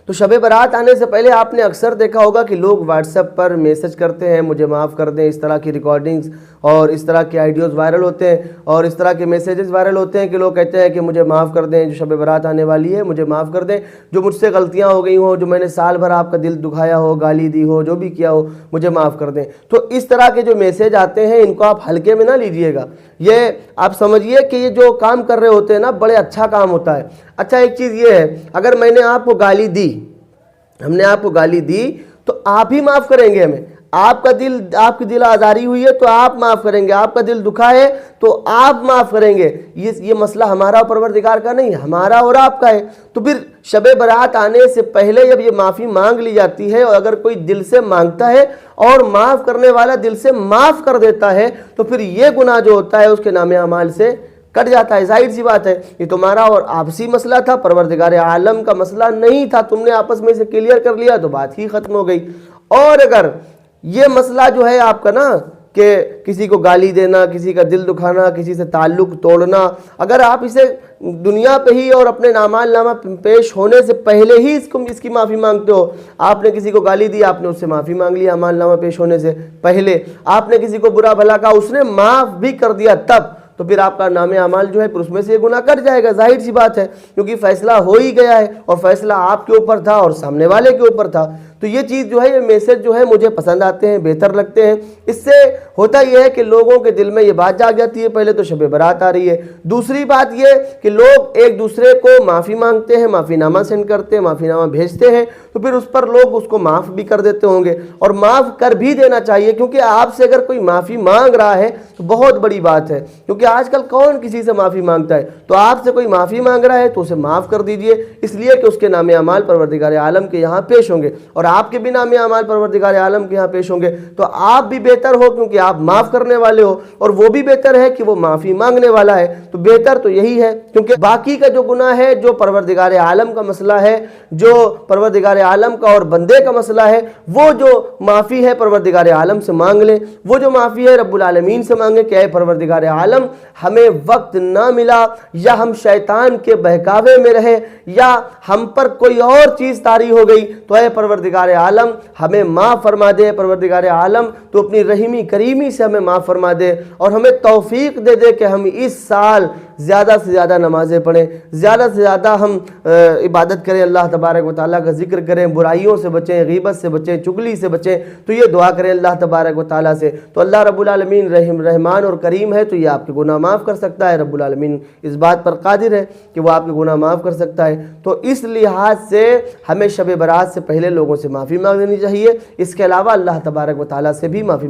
تو شب برات آنے سے پہلے آپ نے اکثر دیکھا ہوگا کہ لوگ واٹس ایپ پر میسج کرتے ہیں مجھے معاف کر دیں، اس طرح کی ریکارڈنگز اور اس طرح کے آئیڈیوز وائرل ہوتے ہیں اور اس طرح کے میسیجز وائرل ہوتے ہیں کہ لوگ کہتے ہیں کہ مجھے معاف کر دیں، جو شب برات آنے والی ہے مجھے معاف کر دیں، جو مجھ سے غلطیاں ہو گئی ہوں، جو میں نے سال بھر آپ کا دل دکھایا ہو، گالی دی ہو، جو بھی کیا ہو مجھے معاف کر دیں۔ تو اس طرح کے جو میسیج آتے ہیں ان کو آپ ہلکے میں نہ لیجئے گا، یہ آپ سمجھیے کہ یہ جو کام کر رہے ہوتے ہیں نا بڑے اچھا کام ہوتا ہے۔ اچھا ایک چیز یہ ہے، اگر میں نے آپ کو گالی دی، ہم نے آپ کو گالی دی تو آپ ہی معاف کریں گے ہمیں۔ آپ کی دل آزاری ہوئی ہے تو آپ معاف کریں گے، آپ کا دل دکھا ہے تو آپ معاف کریں گے۔ یہ مسئلہ ہمارا پروردگار کا نہیں، ہمارا اور آپ کا ہے۔ تو پھر شب برات آنے سے پہلے جب یہ معافی مانگ لی جاتی ہے اور اگر کوئی دل سے مانگتا ہے اور معاف کرنے والا دل سے معاف کر دیتا ہے تو پھر یہ گناہ جو ہوتا ہے اس کے نام اعمال سے کٹ جاتا ہے۔ ظاہر سی بات ہے، یہ تمہارا اور آپسی مسئلہ تھا، پروردگار عالم کا مسئلہ نہیں تھا، تم نے آپس میں سے کلیئر کر لیا تو بات ہی ختم ہو گئی۔ اور اگر یہ مسئلہ جو ہے آپ کا نا کہ کسی کو گالی دینا، کسی کا دل دکھانا، کسی سے تعلق توڑنا، اگر آپ اسے دنیا پہ ہی اور اپنے اعمال نامہ پیش ہونے سے پہلے ہی اس کی معافی مانگتے ہو، آپ نے کسی کو گالی دی، آپ نے اس سے معافی مانگ لی اعمال نامہ پیش ہونے سے پہلے، آپ نے کسی کو برا بھلا کہا، اس نے معاف بھی کر دیا تب، تو پھر آپ کا نام اعمال جو ہے پھر اس میں سے یہ گناہ کٹ جائے گا۔ ظاہر سی بات ہے، کیونکہ فیصلہ ہو ہی گیا ہے اور فیصلہ آپ کے اوپر تھا اور سامنے والے کے اوپر تھا۔ تو یہ چیز جو ہے، یہ میسج جو ہے مجھے پسند آتے ہیں، بہتر لگتے ہیں۔ اس سے ہوتا یہ ہے کہ لوگوں کے دل میں یہ بات جاگ جاتی ہے، پہلے تو شب برات آ رہی ہے، دوسری بات یہ کہ لوگ ایک دوسرے کو معافی مانگتے ہیں، معافی نامہ سینڈ کرتے ہیں، معافی نامہ بھیجتے ہیں، تو پھر اس پر لوگ اس کو معاف بھی کر دیتے ہوں گے، اور معاف کر بھی دینا چاہیے، کیونکہ آپ سے اگر کوئی معافی مانگ رہا ہے تو بہت بڑی بات ہے، کیونکہ آج کل کون کسی سے معافی مانگتا ہے؟ تو آپ سے کوئی معافی مانگ رہا ہے تو اسے معاف کر دیجئے، اس لیے کہ اس کے نام اعمال پروردگار عالم کے یہاں پیش ہوں گے، اور آپ کے بھی نام اعمال پروردگار عالم کے یہاں پیش ہوں گے، تو آپ بھی بہتر ہو کیونکہ آپ معاف کرنے والے ہو، اور وہ بھی بہتر ہے کہ وہ معافی مانگنے والا ہے۔ تو بہتر تو یہی ہے، کیونکہ باقی کا جو گناہ ہے، جو پروردگار عالم کا مسئلہ ہے، جو پروردگار عالم کا اور بندے کا مسئلہ ہے، وہ جو معافی ہے پروردگار عالم سے مانگ لیں، وہ جو معافی ہے رب العالمین سے مانگیں کہ اے پروردگار عالم ہمیں وقت نہ ملا، یا ہم شیطان کے بہکاوے میں رہے، یا ہم پر کوئی اور چیز طاری ہو گئی، تو اے پروردگار عالم ہمیں معاف فرما دے۔ پروردگار عالم تو اپنی رحیمی کریمی سے ہمیں معاف فرما دے اور ہمیں توفیق دے دے کہ ہم اس سال زیادہ سے زیادہ نمازیں پڑھیں، زیادہ سے زیادہ ہم عبادت کریں، اللہ تبارک و تعالیٰ کا ذکر کریں، برائیوں سے بچیں، غیبت سے بچیں، چغلی سے بچیں۔ تو یہ دعا کریں اللہ تبارک و تعالیٰ سے، تو اللہ رب العالمین رحمان اور کریم ہے، تو یہ آپ کے گناہ معاف کر سکتا ہے۔ رب العالمین اس بات پر قادر ہے کہ وہ آپ کے گناہ معاف کر سکتا ہے۔ تو اس لحاظ سے ہمیں شب برات سے پہلے لوگوں سے معافی مانگ لینی چاہیے، اس کے علاوہ اللہ تبارک و تعالیٰ سے بھی معافی